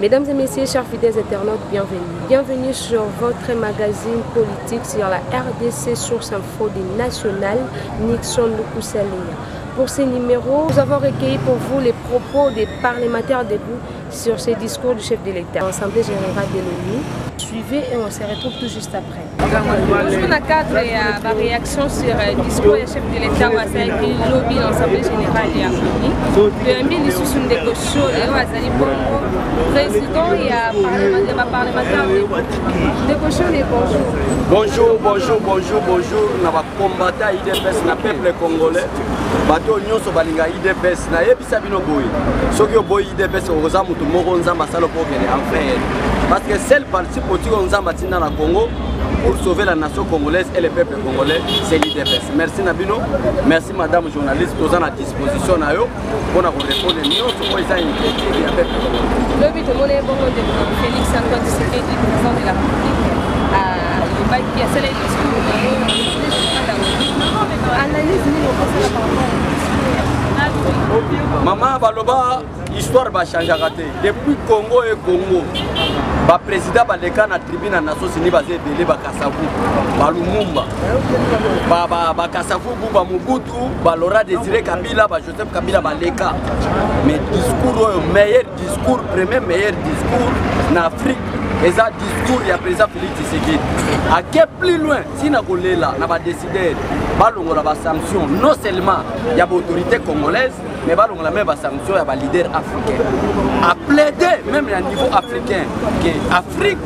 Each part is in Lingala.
Mesdames et messieurs, chers fidèles internautes, bienvenue. Bienvenue sur votre magazine politique sur la RDC Source Info du National Nixon Lukusaleya. Pour ce numéro, nous avons recueilli pour vous les propos des parlementaires debout sur ce discours du chef de l'État. L'Assemblée générale de l'ONU. Suivez et on se retrouve tout juste après. Dans le cadre de la réaction sur le discours du chef de l'État, on a fait lobby dans l'Assemblée générale de l'ONU. Le MB sous une décoration, président et parlementaire décoration de bonjour. Bonjour. Nous avons combattu l'IDPS, le peuple congolais. Bato nyonso balinga IDPS na yebisa bino boy soki oboy IDPS oza mutu moko nzamba salo ko kele en fait parce que seul parti politique nzamba tinda na Congo pour sauver la nation congolaise et le peuple congolais c'est l'IDPS. Merci Nabino, merci madame journaliste toza na disposition na yo pour na répondre nyonso ko eza inquiétude ya peuple congolais. Le but de mon bongo de Félix Antoine Tshisekedi président de la République qui a scellé le discours analyse Maman Baloba, histoire va changer depuis Congo et Congo. Le président baleka na tribune na Nations Unies basé belé ba Kasavu, ba Lumumba. Ba Kasavu ba Mobutu, ba Laurent Désiré Kabila, ba Joseph Kabila baleka. Mais discours meilleur discours, premier meilleur discours en Afrique. Et ça discours il y a président Félix Tshisekedi. À quel plus loin si na kolela na ba décider balongo la sanction non seulement il y a l'autorité congolaise mais balongo la même sanction il y a les leaders africains. À plaider même à niveau africain que Afrique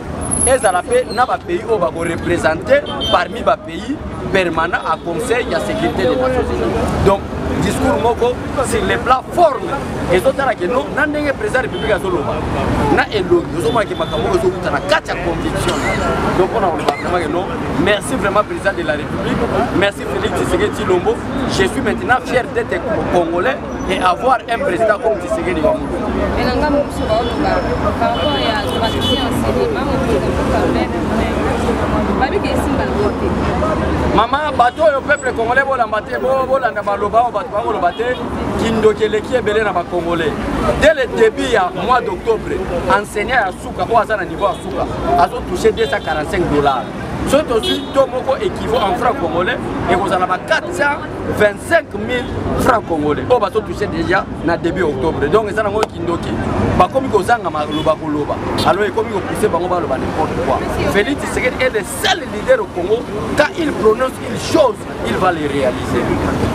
est à la paix n'a pas pays où va représenter parmi les pays permanents à conseil de sécurité des Nations Unies. Donc discours moko sur les plans formes et autres là que nous n'avons président de la République azoloba na elo nous sommes qui makambo zo na katia conviction donc on a vraiment que non merci vraiment président de la République merci Félix Tshisekedi Tshilombo je suis maintenant fier d'être congolais et avoir un président comme Tshisekedi Tshilombo. Et nanga muso ba par rapport à la tradition enseignement maman bateau au peuple congolais bolambate bolanda baloba bato balobaté kindokeleki ebele na ba congolais dès le début ya mois d'octobre enseignant ya suka ko azana niveau ya suka azo toucher $245. Ce aussi tomoko équivaut en francs congolais et vous en avez 425 000 francs congolais. On va se toucher déjà na début octobre. Donc ça n'a pas kindoki. Ba comme ko zanga maloba koloba. Alors comme ko pousser bango baloba n'importe quoi. Félix Tshisekedi est le seul leader au Congo. Quand il prononce une chose, il va les réaliser.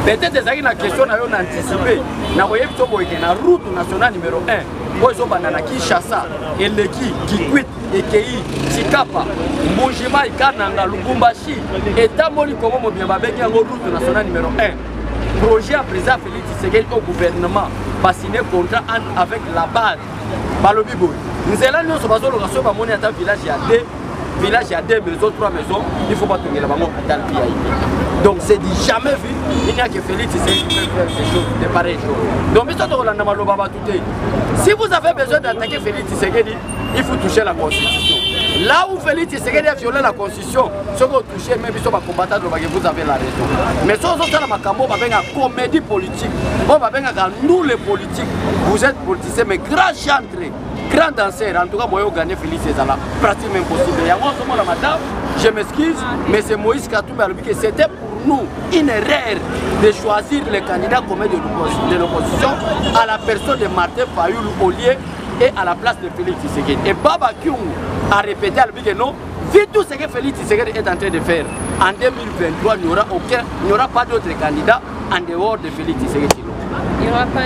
Peut-être c'est une question na yo anticiper. Na voyez plutôt boy na route nationale numéro 1. Boy zo banana Kinshasa, Eleki, Kikwit, Ekei, Chikapa, Mbujima, Ikananga, Lubumbashi, et Tamoli Komo Biababengi en route nationale numéro 1. Projet à président Félix Tshisekedi au gouvernement, va signer contrat avec la base. Balobibo. Nous allons nous sur le rassemblement monnaie à village il y a 2 maisons, 3 maisons, il ne faut pas tourner là-bas dans le pays. Donc c'est dit jamais vu, il n'y a que Félix Tshisekedi qui peut faire des choses, de pareilles choses. Donc si vous avez besoin d'attaquer Félix Tshisekedi, il faut toucher la constitution. Là où Félix Tshisekedi a violé la constitution, ce que vous touchez, même si vous combattants, vous avez la raison. Mais si vous avez une comédie politique, nous les politiques, vous êtes politiciens, mais grand chantre. Grand danseur, en tout cas, moi, j'ai gagné Félix Tshisekedi, pratiquement impossible. Il y a moi, madame, je m'excuse, mais c'est Moïse Katumbi qui c'était pour nous une erreur de choisir les candidats communs de l'opposition à la personne de Martin Fayoulou Ollier et à la place de Félix Tshisekedi. Et Baba Kyung a répété à lui que non, vu tout ce que Félix Tshisekedi est en train de faire, en 2023, il n'y aura pas d'autres candidats en dehors de Félix Tshisekedi. Il n'y aura pas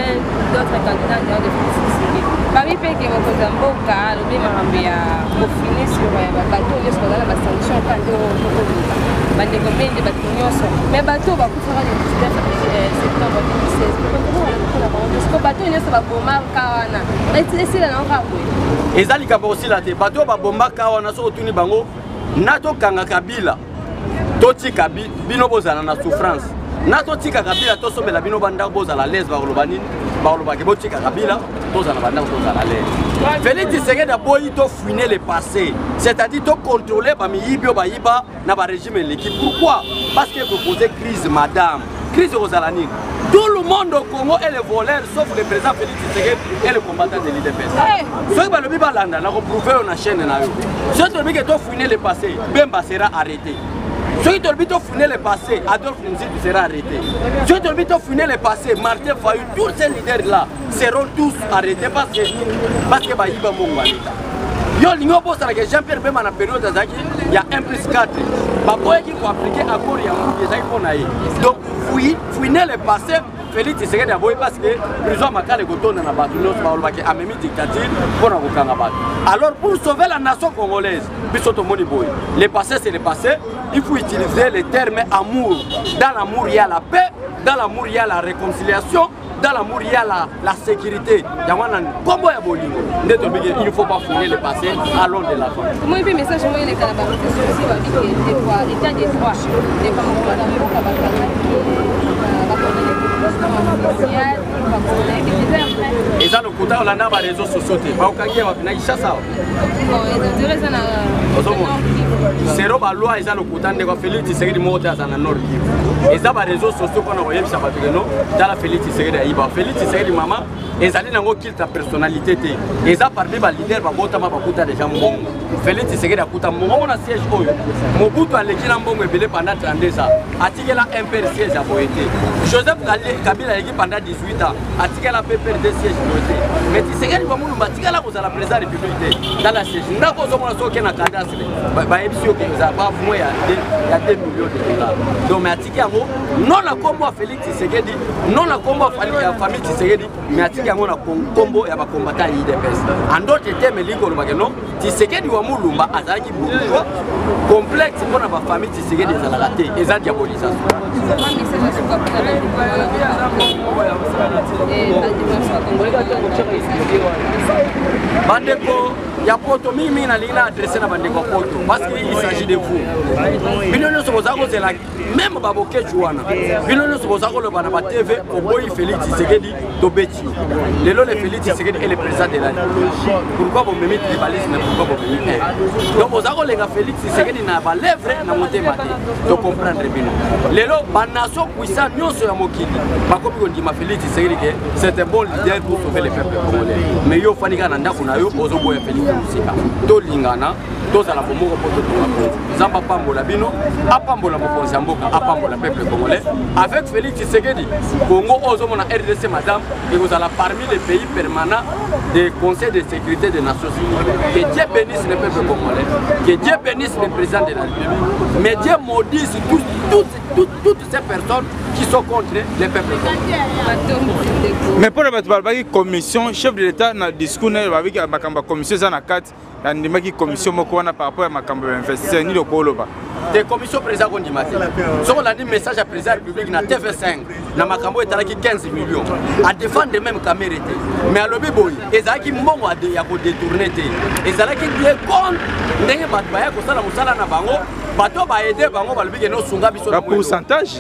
d'autres candidats en dehors de Félix Tshisekedi. Parmi les pays qui ont fait un beau cas, le pays a confiné sur le bateau, il y a la sanction quand on a des bateaux. Mais le bateau va faire le 19 septembre 2016. Parce que le bateau va bomber Kawana. Mais c'est là encore. Et ça, il y a aussi la tête. Le bateau va bomber Kawana, sur le bango. Nato Kanga Kabila, Toti Kabila, Bino Bozana na souffrance. Nato Tika Kabila, Toso Belabino Banda Bozala l'aise, Barolobanine. Félix Tshisekedi a fouiner le passé, c'est-à-dire contrôler le régime et l'équipe. Pourquoi? Parce qu'il proposait crise, madame. Crise aux Alanines. Tout le monde au Congo est le voleur, sauf le président Félix Tshisekedi. et le combattant de l'IDPS. Ceux qui vont balanda, on a prouvé on a chaîne. Ceux qui ont fouiné le passé, Bemba sera arrêté. Ceux qui ont fouiné le passé, Adolphe Nzimbi sera arrêté. Ceux qui ont fouiné le passé, Martin Fayou, tous ces leaders-là seront tous arrêtés parce que Baïba Mongwalita. Yo lingo bossa que Jean-Pierre Bemba na période d'azaki, il y a 1+4. Baboye qui faut appliquer à Kori ya Moukézaki pour naïe. Donc fouiner le passé, Félix Tshisekedi aboye parce que prison makale kotonda na bato nyonso balobaki amemi dictature pour na kokanga bato. Alors pour sauver la nation congolaise, biso tomoni boye. Le passé c'est le passé, il faut utiliser le terme amour. Dans l'amour il y a la paix, dans l'amour il y a la réconciliation. Dans l'amour, il y a la sécurité. Il ne faut pas fouiller le passé à long de la fin. Moi, je message moi les Calabas des fois, l'état des droits, des et ça, le côté on a des réseaux sociaux. C'est la loi et ça le côté de Félix Tshisekedi monte à la Nord. Et ça les réseaux sociaux qu'on a envoyé ça dans la Félix Tshisekedi Aïba. Félix Tshisekedi maman et ça n'a pas ta personnalité. Et ça parmi les leaders va bota ma bakuta déjà mbongo. Félix Tshisekedi akuta mbongo on a siège oyo. Mobutu a l'équipe mbongo belé pendant 32 ans. Atikela la MPR siège à Boété. Joseph Kabila l'équipe pendant 18 ans. Atikela la PPRD siège Boété. Mais Tshisekedi va moulou batikela ko za la présidence de la République dans la siège. Ndako zo mona soke na cadastre. Ba ebisio ke za ba moi il y a 2 millions de dollars. Donc mais atikela non la combo Félix Tshisekedi, non la combo famille Tshisekedi, mais atikela na combo ya ba combattant IDPS. En d'autres termes liko lo bakeno Tshisekedi wa mulumba azaki bourgeois complexe pour na ba famille Tshisekedi za la raté et za diabolisation. Bandeko ya poto mimi na lina adressé na bandeko poto parce qu'il s'agit de vous. Binono sobozako c'est la même baboke juana. Binono sobozako le bana ba TV au boy Félix Tshisekedi Tobeti. Lelo le Félix Tshisekedi est le président de la République. Pourquoi vous me mettez les balises mais pourquoi vous me mettez? Donc bozako le Félix Tshisekedi na ba lèvre na monter maté. Donc comprendre bino. Lelo ba nation puissant nyonso ya mokili. Bakomi ko ndima Félix Tshisekedi que c'est un bon leader pour sauver les peuples congolais. Mais yo fanika na ndako na yo ozo boya Félix Musika. To lingana, to za la bomoko poto to Zamba pambola bino, apambola mokonzi mboka, apambola peuple congolais. Avec Félix Tshisekedi, Congo ozo mona RDC madame, et vous allez parmi les pays permanents des conseils de sécurité des Nations Unies. Que Dieu bénisse le peuple congolais, que Dieu bénisse le président de la République, mais Dieu maudisse toutes ces personnes qui sont contre les peuples congolais. Mais pour la commission, chef de l'État, dans le discours, avec la commission, il y a une commission par rapport à la investisseur, ni le Koloba. Des commissions président Gondimati. Si on a dit message à président de la République dans TV5, dans Makambo est allé 15 millions, à défendre même caméra. Mais à l'obé boy, et ça qui m'ont détourné. Et ça qui est contre, n'est pas de ça, la moussala na bango. Bato ba aider bango ba lobiki no sunga biso ba pourcentage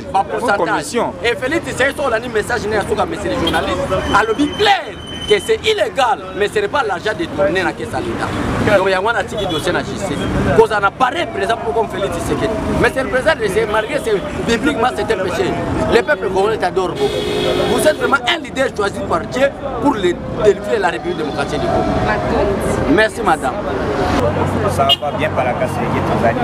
commission et Félix Tshisekedi so la ni message né asoka mais les journalistes a lobby clair que c'est illégal mais ce n'est pas l'argent détourné na kesa l'État. Donc il y a un tiki dossier na justice cause on a parlé présent pour comme Félix Tshisekedi mais c'est le président de malgré c'est bibliquement c'est un péché. Le peuple congolais adore beaucoup. Vous êtes vraiment un leader choisi par Dieu pour délivrer la République démocratique du Congo. Merci madame. Ça va bien par la casse de Tanzanie.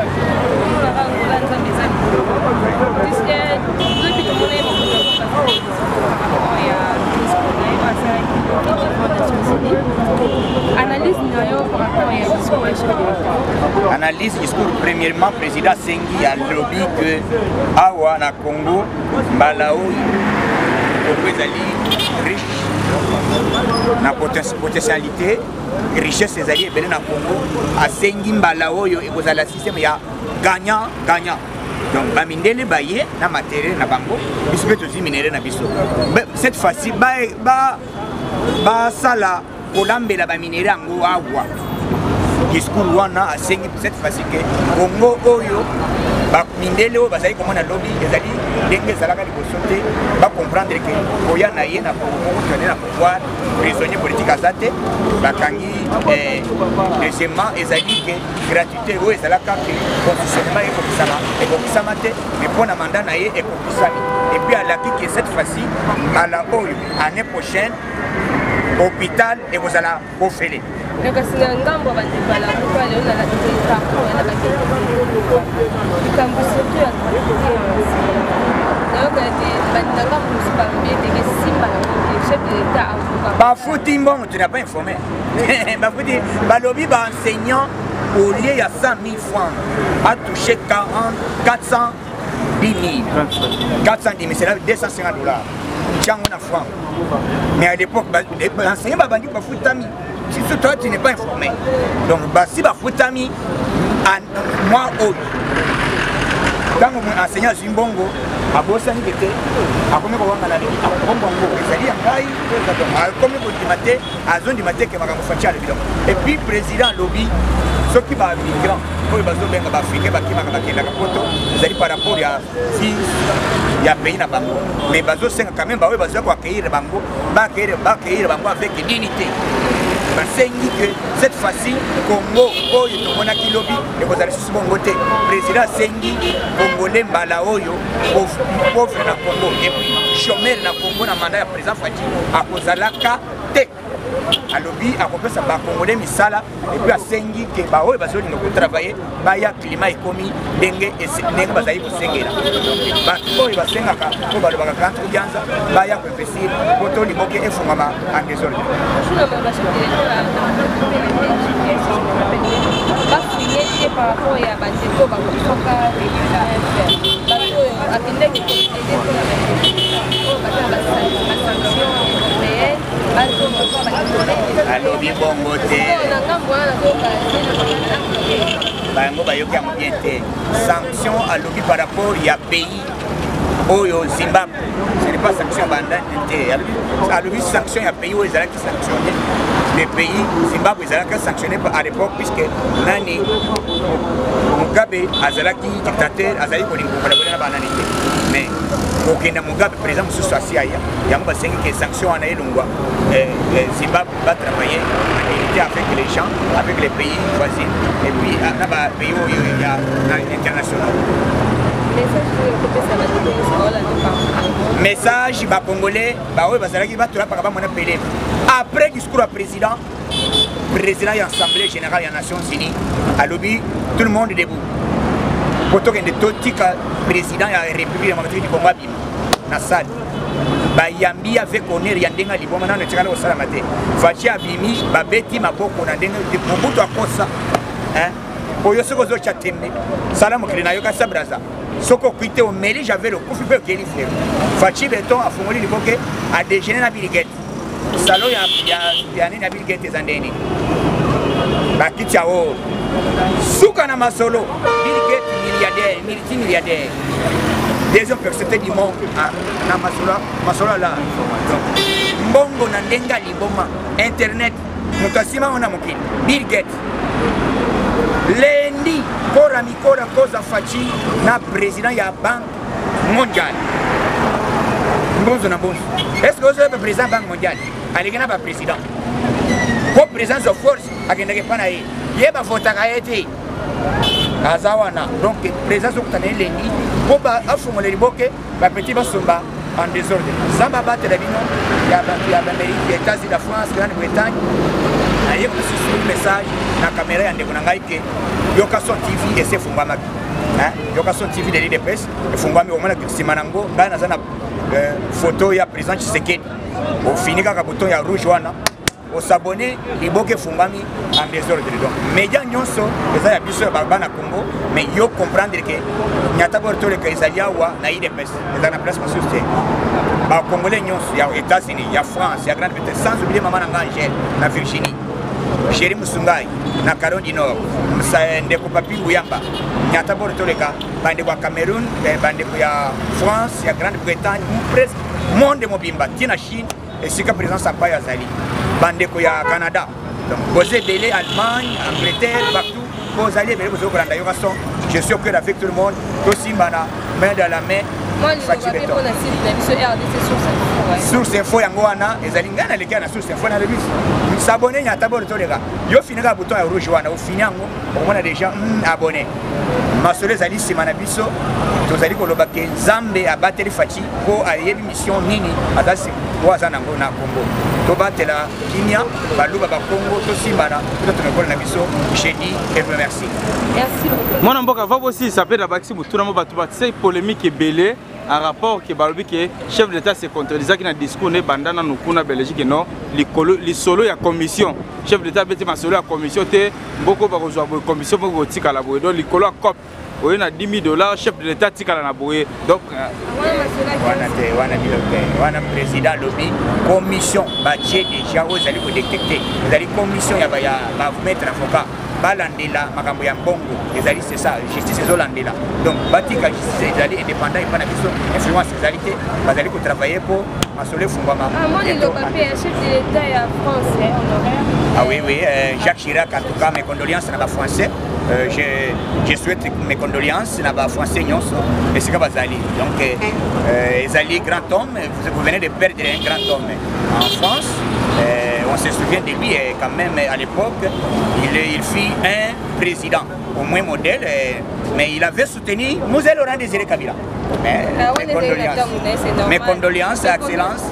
Analyse discours premièrement président Sengi a lobby que awa na Congo Balao riche na potentialité richesse des alliés belé na Congo a Sengi Balao yo et la système ya gagnant gagnant. Donc bamindele baye na matériel na bango biso aussi minéraux na biso. Cette fois-ci ba sala kolambela ba minéraux ngo awa. Discours wana a Sengi cette fois-ci que Congo oyo ba mindele o bazali comme na lobby ezali ndenge zalaka liboso te ba comprendre que oya na ye na Congo na pouvoir prisonnier politique azate bakangi deuxièmement ezali que gratuité o ezalaka que constitutionnellement ekokisama te mais pour na mandat na ye ekokisami et puis à la que cette fois-ci à la oyo année prochaine hôpital et vous allez au fêler. Mais parce que ngambo bandeko la kwa leo na la tita kwa na bakete ikambo surtout ya donc bandanga musuba bien que simba le chef de l'état en ba fouti mbongo tu n'as pas informé ba fouti ba lobby ba enseignant au lieu il y a 100 000 francs a touché 410 000 410 000 c'est là $250 tiens on a franc mais à l'époque l'enseignant ba bandi ba foutami. Si toi tu n'es pas informé, donc si tu es moi, quand mon enseignant Zimbongo a bossé à Nigété, a commis à la c'est-à-dire à zone du matin que et puis président lobby, ceux qui va migrants, pour les bateaux africains, par rapport à il y a pays na bango mais bazo senga quand même ba we bazo ko accueillir bango ba accueillir bango avec dignité. Basengi que cette fois-ci Congo oyo to mona kilobi et vous allez sur Bongo te président Sengi Congolais mbala oyo pauvre na Congo et puis chômeur na Congo na mandat ya président Fati a kozalaka te alobi akopesa ba Congolais misala et puis asengi que ba oyo bazo lingo travailler ba ya climat ekomi ndenge ndenge bazali kosengela ba oyo basengaka ko balo bakakanta kujanza ba ya kwepesir poto limoke efungama en désordre. Par rapport à Bandeko, sanction à lobby par rapport à pays au Zimbabwe. Ce n'est pas sanction à lobby sanction à pays où ils allaient sanctionner. Les pays Zimbabwe ils allaient sanctionner à l'époque puisque Nani Mugabe azalaki dictateur azali kolinga na bananité mais aucun Mugabe président sous Asia ya mba sengi que sanction en elongwa Zimbabwe va travailler en unité avec les gens avec les pays voisins et puis na ba pays international. Message ba congolais ba oui bazalaki ba tola pa mona pele après discours à président et assemblée générale des Nations Unies à lobby tout le monde debout poto que de totika président de la République démocratique du Congo bim na salle ba yambi avec honneur ya ndenga liboma na tshikala osala mate fachi abimi ba beti maboko na ndenga de Mobutu akosa hein oyo soko zo chatembe salamu kilina yo ka sabraza soko kuite au mairie j'avais le coup fait que il fachi beton a fongoli liboke a déjeuner na biliguette salon ya nini na biliguette zandeni bakiti ao suka na masolo biliguette milliardaire multimilliardaire deuxième personnalité du monde na masolo là mbongo na ndenga liboma internet mukasima ona mukini biliguette lundi kora mikora koza fachi na président ya banque mondiale bonzo na bonzo est-ce que vous avez président banque mondiale allez na ba président ko présence of force agenda ke pana yeba votaka ete azawana donc présence okutana lundi ko ba afungole liboke ba petit basomba en désordre samba battre la bino ya Amérique États-Unis la France Grande-Bretagne aye ko sur message na caméra ya ndeko na ngai ke Yokason TV et c'est Fungwama hein Yokason TV de l'IDPS et Fungwami au moins simanango ba na zana photo ya président Tshisekedi au fini kaka bouton ya rouge wana au s'abonner liboke Fungwami en désordre donc média nyonso eza ya biso ba na Congo mais yo comprendre que nyata borto le kaisalia wa na IDPS eza na place masouté ba congolais nyonso ya États-Unis ya France ya Grande-Bretagne sans oublier maman na Angèle na Virginie Chéri Musungai na Caron du Nord ndeko Papi Buyamba nyata borto le ka bande kwa Cameroun bande ya France ya Grande-Bretagne presque monde mobimba tina Chine et sika présence à Paya Zali bande ya Canada donc posé délai Allemagne Angleterre partout vous allez venir vous grande yokason je suis au cœur avec tout le monde aussi mana main dans la main moi je vais pour la site de RDC source info yango wana ezalingana lekia na source info na le bus s'abonner nyata borto le ka yo finaka bouton ya rouge wana au finango on a déjà abonné masole zali simana biso tozali koloba ke Nzambe abateli fachi ko ayebi mission nini adasi oaza nango na Congo tobatela kimia baluba ba Congo tosimbana tomekola na biso jeudi et merci mwana mboka va aussi ça peut d'abord mutuna mo batu batse polémique ebele en rapport que balobi que chef d'état se contredisaki na discours ne bandana nukuna Belgique non li solo ya commission chef d'état bete ma solo ya commission te boko ba kozwa bo commission boko tika la bo do likolo ya COP oyo na $10,000 chef de l'état tika na boye donc wana président lobby commission batie déjà aux allez détecter les allez commission ya ba vous mettre avocat balandela makambo ya mbongo ezali c'est ça justice ezolandela donc batika justice ezali indépendant et pas na biso influence ezalité bazali ko travailler pour masole fungwama moi le papier chef de l'état ya France honoraire ah oui Jacques Chirac en tout cas mes condoléances na ba français je souhaite mes condoléances na ba français nyonso et c'est que bazali donc ezali grand homme vous venez de perdre un grand homme en France on se souvient de lui quand même à l'époque il fut un président au moins modèle mais il avait soutenu Moselle Laurent Désiré Kabila mes condoléances à excellence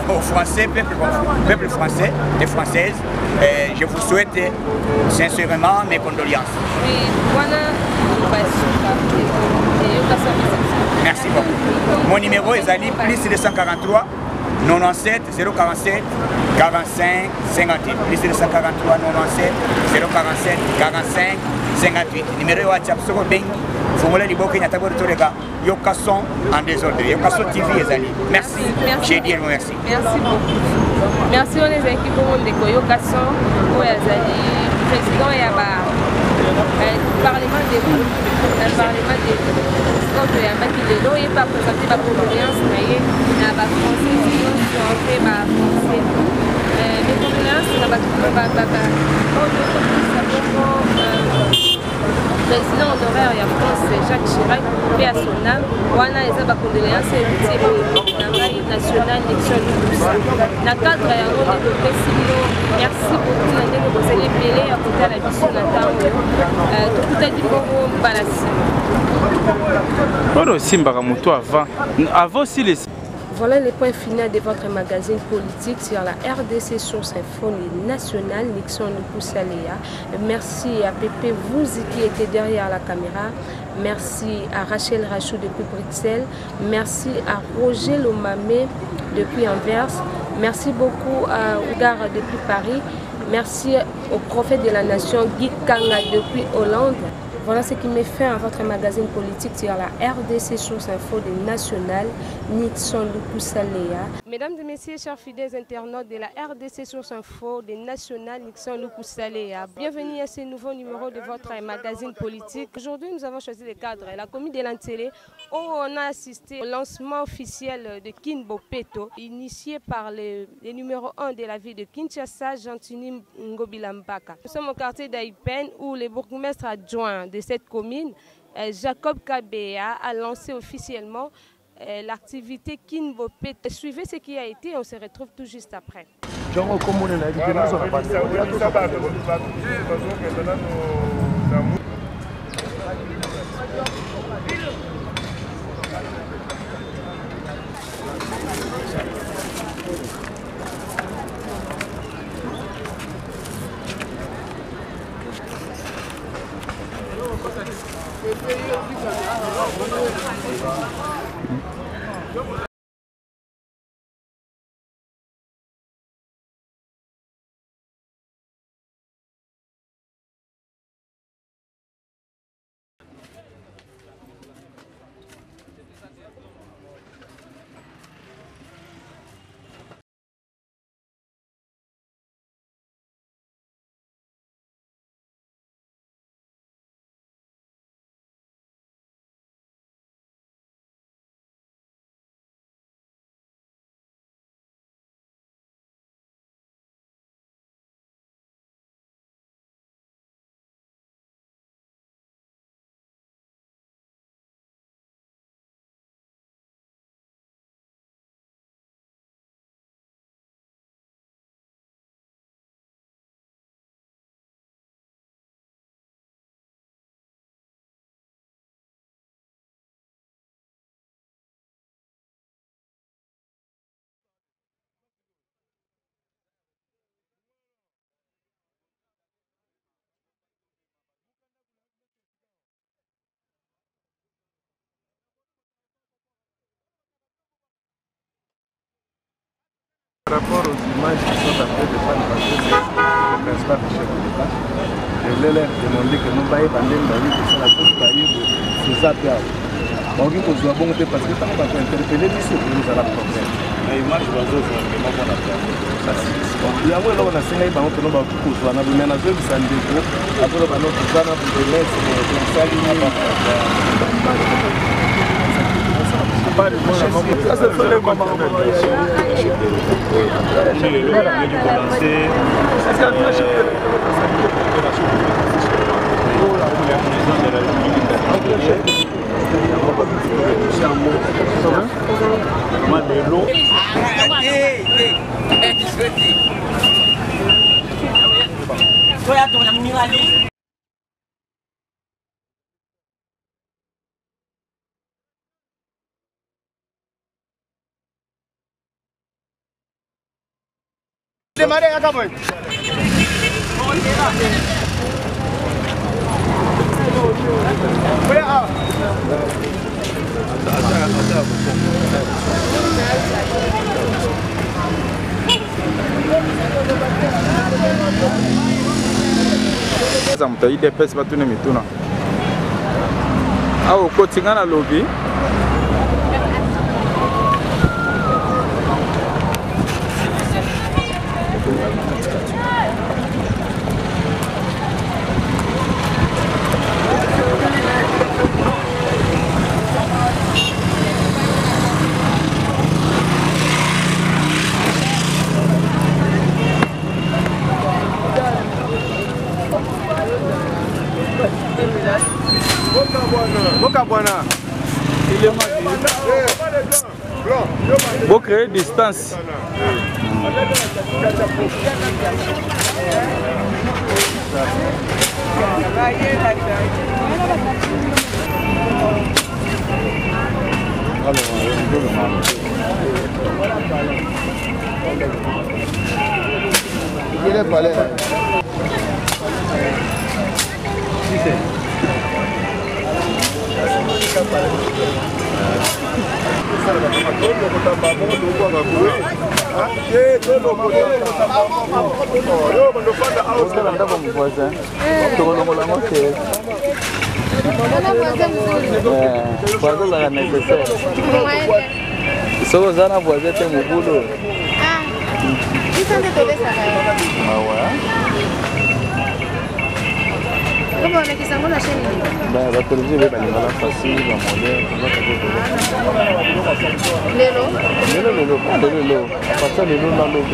aux Français peuple français les Françaises je vous souhaite sincèrement mes condoléances merci beaucoup mon numéro est Ali plus 243 97 047 45 58 plus 243 97 047 45 58 numéro WhatsApp soko bengi fongola liboke nyata bo toreka yokason en désordre yokason TV ezali merci j'ai dit merci merci on les équipes monde de yokason o yazali président ya ba parlement des donc ya baki de l'eau et pas présenter ma condoléance na ba français qui ba français mes condoléances na ba président honoraire ya France Jacques Chirac pe à son âme wana eza ba condoléances et national Nixon Lukusa na cadre ya ngo de pesino merci beaucoup na ndenge bozali ebele ya kotala biso na ntango tokutaki bongo mbala nsima oyo osimbaka moto avant si les Voilà les points finaux de votre magazine politique sur la RDC Source Info nationale Nixon Lukusalea. Merci à Pépé Vouzi qui était derrière la caméra. Merci à Rachel Rachou depuis Bruxelles. Merci à Roger Lomamé depuis Anvers. Merci beaucoup à Ougar depuis Paris. Merci au prophète de la nation Guy Kanga depuis Hollande. Voilà ce qui met fin à votre magazine politique sur la RDC Source Info des nationales Nixon Lukusalea. Mesdames et messieurs, chers fidèles internautes de la RDC Source Info des nationales Nixon Lukusalea, bienvenue à ce nouveau numéro de votre magazine politique. Aujourd'hui, nous avons choisi le cadre, la commune de l'Antélé, où on a assisté au lancement officiel de Kinbo Peto, initié par le numéro 1 de la ville de Kinshasa, Gentini Ngobilambaka. Nous sommes au quartier d'Aïpen, où le bourgmestre adjoint de cette commune, Jacob Kabea, a lancé officiellement l'activité Kinbo Peto. Suivez ce qui a été, on se retrouve tout juste après. Par rapport aux images qui sont en train de prendre, parce que c'est le principal du chef de l'État, je voulais leur demander que nous baillons pendant une année que c'est la chose de ça. On dit que nous avons monté parce que tant qu'on va interpeller, nous allons problème. L'image va se faire, mais on va faire. Il y a un moment où on a signé par exemple, on a beaucoup de choses. On a besoin de ça, après on a besoin de mettre ça, ça c'est fait le moment. Démarrer à Cameroun. Zamta ide pesa batune mituna. Au kotinga na lobby. Pour créer distance. Il est pas là. Comment on a qui s'en va la chaîne? La télévision est facile, la monnaie, Lelo. Parce que Lelo dans l'eau.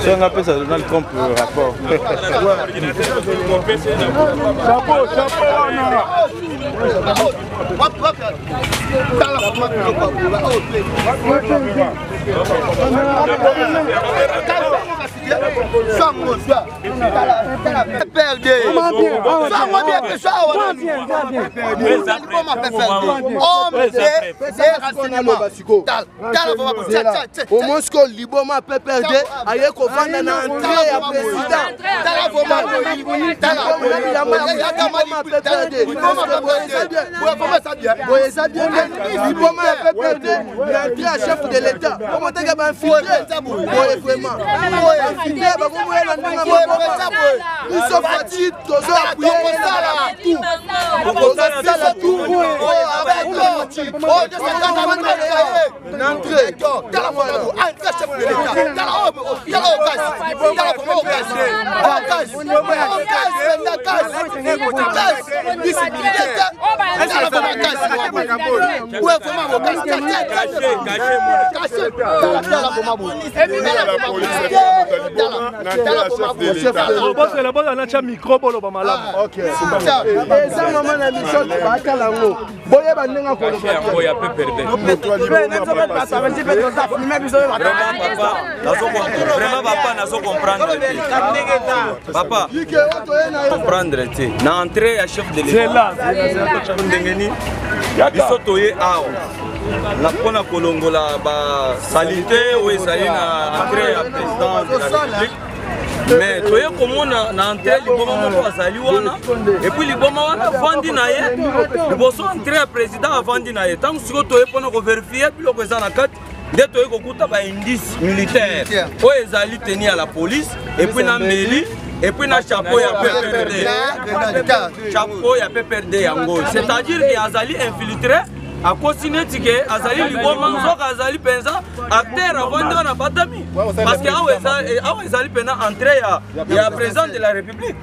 Si on appelle ça Donald Trump rapport. Au Moscou, Liboma peut perdre. Aïe, qu'on va dans l'entrée à président. L'entrée à chef de l'État. Comment tu as infiltré? Vraiment. Nous sommes fatigués, tous Papa, comprendre na entrée à chef de l'État. La pona kolongola ba salité ou ezali na entrée à président de la République. Mais toye komona na entrée liboma moko azali wana et puis liboma wana vandi na ye liboso entrée à président avandi na ye tant siko toye pona ko vérifier biloko eza na kati nde toye kokuta ba indice militaire oyo ezali tenu à la police et puis na mairie et puis na chapeau ya PPRD chapeau ya PPRD yango c'est-à-dire que azali infiltré a continué tike azali liboma nzoka azali penza acteur avant na batami parce que awa ezali pena entrée ya président de la République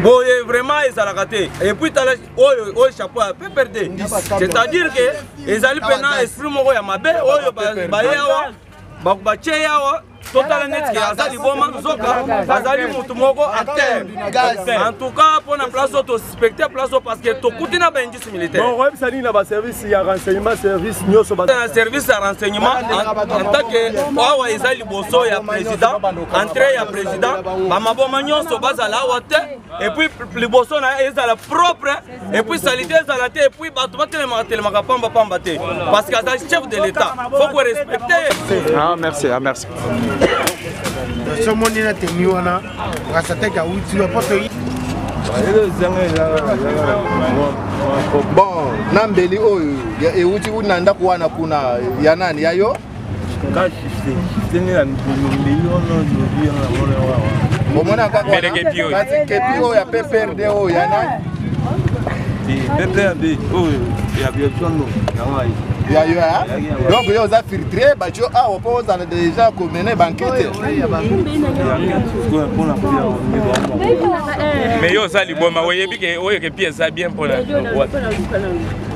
boye vraiment ezalaka te et puis tala oyo chapeau ya PPRD c'est-à-dire que ezali pena esprit moko ya mabe oyo baye awa bakubache yawa total net azali boma nzoka azali mutu moko acteur en tout cas pour na place auto suspecté place parce que tokuti na ba indice militaire bon web sali na ba service ya renseignement service nyoso ba service ya renseignement en tant que awa ezali boso ya président entrée ya président ba maboma nyonso bazala wate et puis liboso na ezala propre et puis salité ezala te et puis bato batelemaka pamba te parce que azali chef de l'état faut qu'on respecte. Ah merci, ah merci. Someone na teni wana ngasateka uti wa poto bon nambeli oyo ya euti unanda kuwana kuna ya nani yayo omona kaka kepi oyo ya PPRD oyo ya nani PPRD oyo ya biotono ya yo ya donc yo za filtré ba jo awo po za déjà commené banquette mais yo ça liboma oyebi ke oyo ke pièce bien pour la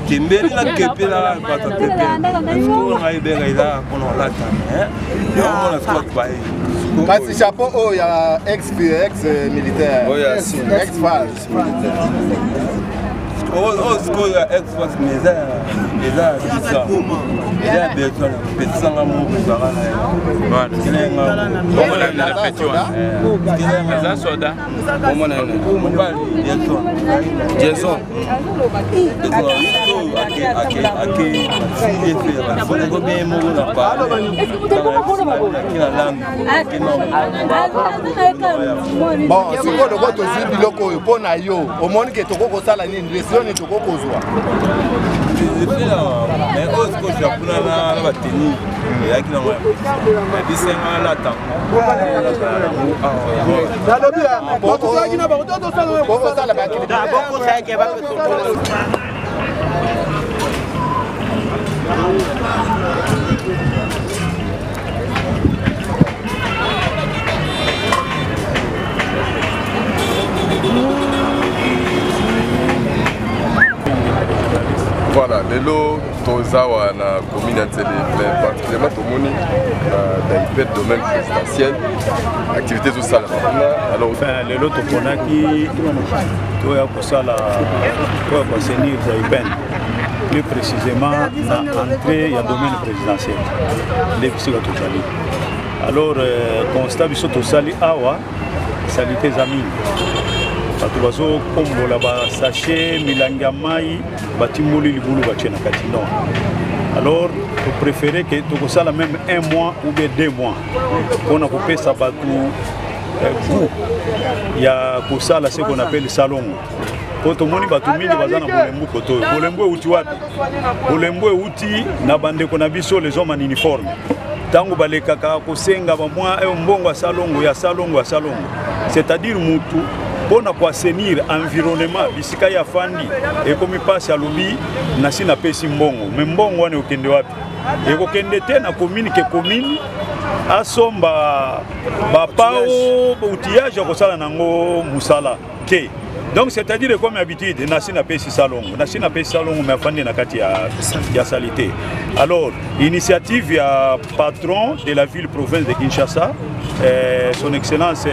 Kimbeli la kepela kwa pepe ko ngai bega ila kono lata yo mona spot ba kasi chapeau oyo ya ex militaire ex phase oh school ex phase meza bisa ya beton petanga mo bizara na kilenga on na petio ça soda on na beton Jason bon sikoyo loko tozwi biloko oyo mpo na yo omoni ke tokokosala nini lesio nini tokokozwa Voilà, lelo tozawa na commune particulièrement tomoni dans le domaine présidentiel, activité tout ça là. Alors lelo toponaki toya kosala toya kosenir Zaiben plus précisément na entrée ya domaine présidentiel nde bisika tozali. Alors constat biso tosali awa salite za mingi bato bazokombola basachet milangi ya mai batimboli libulu batie na kati non. Alors topréféré ke tokosala même 1 mois ou bien 2 mois mpona kopesa bato goût ya kosala ce qu'on appelle salongo po tomoni bato mingi baza na bolembu koto bolembu euti wapi bolembu euti na bandeko na biso les hommes en uniforme tango balekaka kosenga bamwa mbongo ya salongo c'est-à-dire mutu pona kwa assainir environnement bisika ya fandi ekomi pasi alobi nasi na pesi mbongo me mbongo wana okende wapi ekokende te na commune ke commune asomba bapao outillage akosala nango musala ke. Donc c'est-à-dire comme habitude nasina pesi salongo mais afandi na kati ya salité. Alors initiative ya patron de la ville province de Kinshasa, son excellence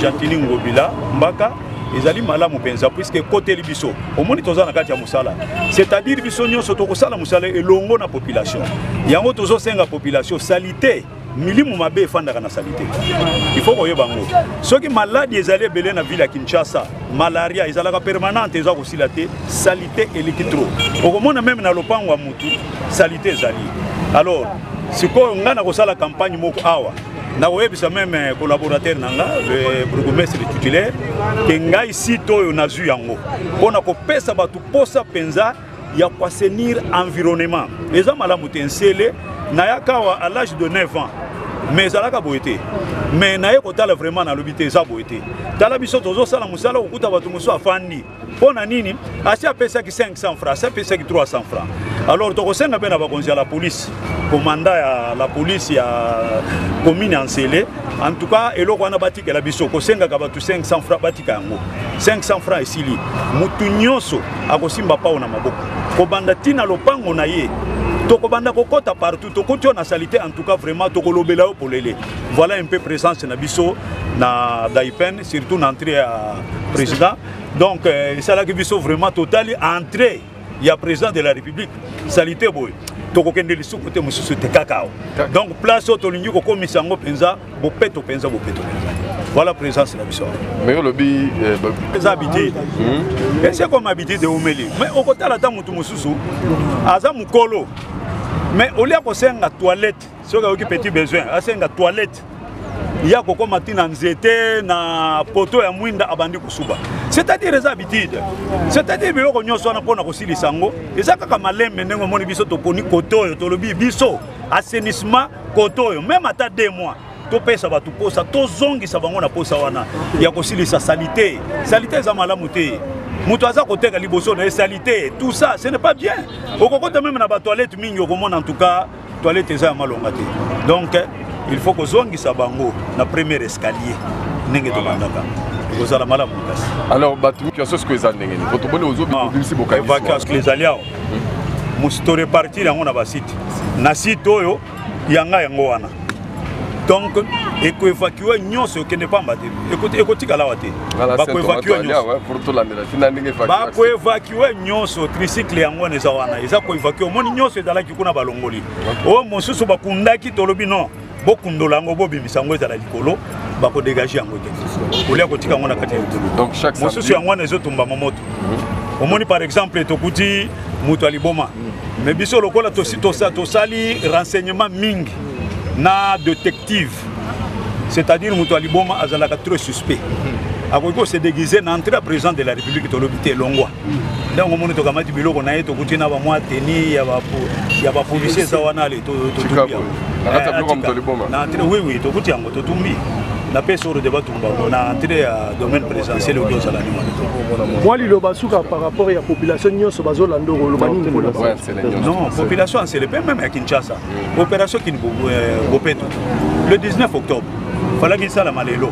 Jantini Ngobila Mbaka ezali malamu penza puisque côté libiso omoni toza na kati ya musala, c'est-à-dire biso nyonso tokosala musala elongo na population yango tozo senga population salité milimu mabe efandaka na salité. Il faut koyeba ngo soki maladi ezali ebele na ville ya Kinshasa, malaria ezalaka permanente eza kosila te, salité eleki trop okomona même na lopango ya mutu salité ezali. Alors sikoyo nga na kosala campagne moko awa na oyebisa même collaborateur nanga le bourgmestre titulaire ke ngai site oyo nazu yango mpona kopesa bato posa penza ya koassainir environnement eza malamu te nsele nayakawa à l'âge de 9 ans mais ezalaka boye te mais naye kotala vraiment na lobi te eza boye te tala biso tozosala mosala kokuta bato mosusu afandi mpona nini asi apesaki 500 francs asi apesaki 300 francs. Alors tokosenga mpe na bakonzi ya la police commandant ya la police ya commune ya Nsele en tout cas eloko wana batikela biso kosengaka bato 500 francs batika yango 500 francs esili mutu nyonso akosimba pao na maboko kobanda tina lopango na ye tokobanda kokota partout tokoti na salité en tout cas vraiment tokolobela yo polele. Voilà un peu présence na biso na Daipen surtout na entrée à président. Donc ça là que biso vraiment totali entrée il y a président de la République salité boy tokokende lisu côté mususu te kakao. Donc place au tolingi ko komisa ngo penza bopeto penza. Voilà présence na biso. Mais le lobby les habitudes. Et c'est comme habitude de Omeli. Mais au côté la ta mutu mususu aza mukolo. Mais au lieu de senga toilette, ceux qui ont petit besoin, à senga toilette, il y a beaucoup matin en zété, na poto ya mwinda abandi kusuba. C'est-à-dire les habitudes. C'est-à-dire que nous sommes pour nous aussi les sango. Et ça quand malem menengo moni biso toponi koto to lobi biso assainissement koto même à ta 2 mois. To pesa ba to posa to zongi sa bango na posa wana. Ya kosilisa salité. Salité za malamu te. Moutaza côté la liboso na salité, tout ça, ce n'est pas bien. Au côté même na ba toilette mingi okomona en tout cas toilette eza malonga te. Donc il faut que zongi sa bango na premier escalier ndenge to bandaka. Kozala malamu kasi. Alors batu qui aso ce que za ndenge. Ko to bone ozo bimisi bokai. Vacances que les aliao. Musto repartir yango na ba site. Na site oyo yanga yango wana. Donc et que évacuer nyonso qui n'est pas mbaté. Écoutez kala wate. Ba ko évacuer nyonso. Pour tout la fina ndenge évacuer. Ba ko évacuer nyonso tricycle yango neza wana. Eza ko évacuer moni nyonso ezala ki kuna balongoli. O mosusu bakundaki tolobi non. Bokundola yango bobimisa yango ezala likolo. Ba ko dégager yango te. Olia ko tika ngona kati ya tolo. Donc chaque samedi. Mosusu yango nezotumba momoto. Omoni par exemple tokuti mutu aliboma. Mais biso lokola to sali renseignement mingi. Na détective, c'est-à-dire Moutou Aliboma azalaka trop suspect. Akoko se déguiser na entrée à président de la République to lobité longwa. Donc on to kamati biloko na yeto kutina ba mwa teni ya ba policier za wana le to na entrée oui to kuti yango to tumbi. Na peso de débat tumba na entrée à domaine présidentiel au dos à l'animal. Moi li basuka par rapport à la population nyonso bazolando lobani non, population c'est le même à Kinshasa. Opération qui Bopeto. Le 19 octobre, il fallait qu'il s'aille à Malélo.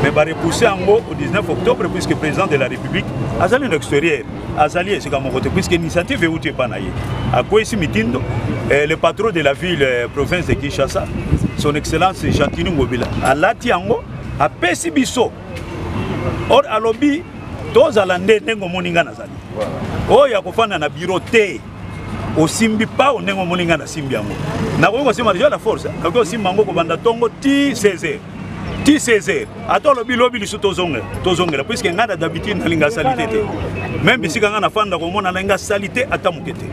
Mais il va repousser en haut au 19 octobre puisque le président de la République a allé à l'extérieur. Azali c'est comme côté puisque l'initiative est où tu es pas naïe. À quoi ici Mitindo, le patron de la ville province de Kinshasa, son excellence Jantini Ngobila, a Latiango, a Pesibiso. Or à lobby, tous à l'année n'engo moninga nazali. Oh ya kofana na bureau te. Au simbi pa n'engo moninga na simbi yango. Na ko sima déjà la force. Na ko sima ngo ko banda tongo ti 16h. Ti 16h. Ato lobby li soto zonga puisque ngada d'habitude na linga salité te. Même bisika ngana fanda ko mona linga salité atamukete.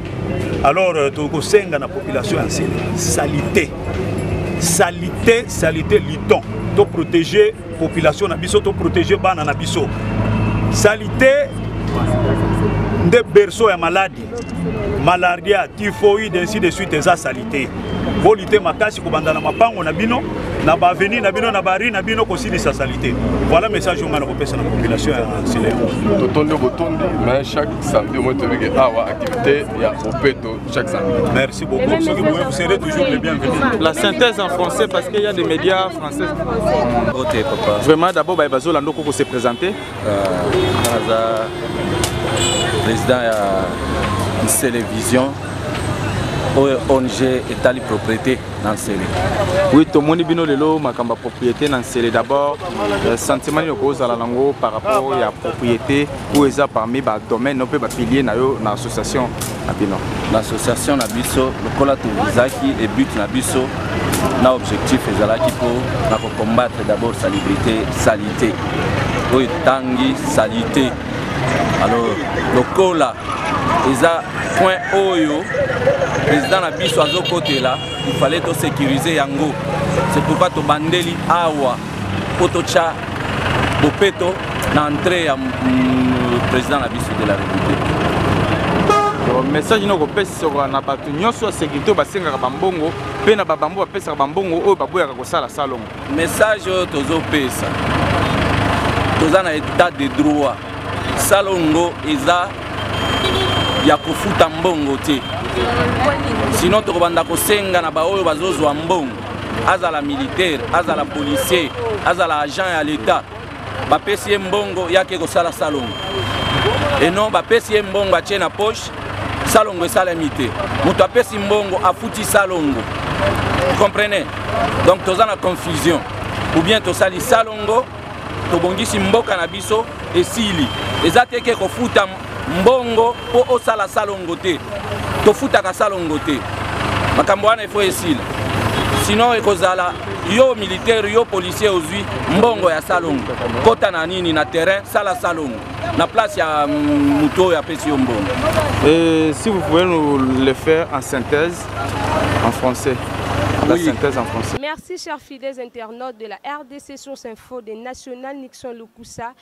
Alors to ko senga na population ancienne. Salité liton. To protéger population na biso, to protéger bana na biso. Salité de berceau et maladie, malaria, typhoïde, ainsi de suite, eza salité. Volité makasi ko bandana mapango na bino, na baveni na bino na bari na bino kosilisa salite. Voilà message on a repéré la population ancillaire. Totondo botondi mais chaque samedi au moins tu veux avoir activité il y a Opeto chaque samedi. Merci beaucoup. Vous serez toujours les bienvenus. La synthèse en français parce qu'il y a des médias français. Vraiment d'abord Bazo Lando Koko s'est présenté. Président de la télévision. ONG est la propriété dans le Célé. Oui, tout le monde bino lelo makamba propriété dans le Célé. D'abord, sentiment de cause à la langue par rapport à la propriété ou est parmi les domaines, on peut pilier dans l'association. L'association Nabiso, le Kolato Vizaki et but Nabiso, n'a objectif pour combattre d'abord salubrité, salité. Oui, tangi, salité. Alors, le Kola, ils ont point Oyo. Président na biso azo côté là, il fallait to sécuriser yango. C'est pourquoi to bandeli awa potocha bopeto na entrée ya président na biso de la République. Le message no kopesa sur na batu nyonso sécurité basenga bambongo pe na babambo bapesa bambongo oyo baboya ka kosala salon. Message tozo pesa. Toza na état de droit. Salongo eza ya kofuta mbongo te. Sinon tu vas kosenga na baoyo bazozwa mbongo azala militaire azala policier azala agent ya l'état bapesi mbongo yake kosala salongo et non bapesi mbongo atie na poche salongo esalemi te moto apesi mbongo afuti salongo. Vous comprenez? Donc toza na confusion ou bien tosali salongo tobongisi mboka na biso esili eza te ke kofuta mbongo po osala salongo te tofuta ka salongo te makambo wana il faut esila sinon ekozala yo militaire yo policier ozwi mbongo ya salongo kota na nini na terrain sala salongo na place ya muto ya pesi yo mbongo. Et si vous pouvez nous le faire en synthèse en français. La synthèse en français. Merci chers fidèles internautes de la RDC Source Info de National Nixon Lukusa.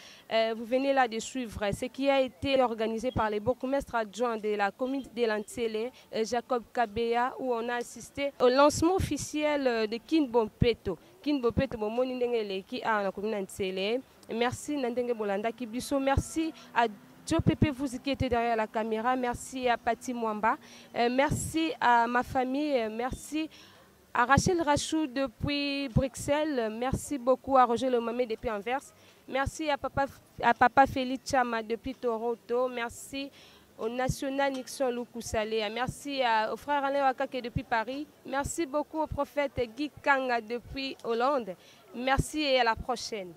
Vous venez là de suivre ce qui a été organisé par les bourgmestres adjoints de la commune de Lantsele, Jacob Kabea, où on a assisté au lancement officiel de Kinbompeto. Kinbompeto, qui a la commune de Lantsele. Merci Nandenge Bolanda Kibiso. Merci à Joe Pepe vous qui était derrière la caméra. Merci à Pati Mwamba. Merci à ma famille. Merci à Rachel Rachou depuis Bruxelles. Merci beaucoup à Roger Lomamé depuis Anvers. Merci à Papa Félix Chama depuis Toronto. Merci au National Nixon Lukusalea. Merci au frère Alain Wakake depuis Paris. Merci beaucoup au prophète Guy Kanga depuis Hollande. Merci et à la prochaine.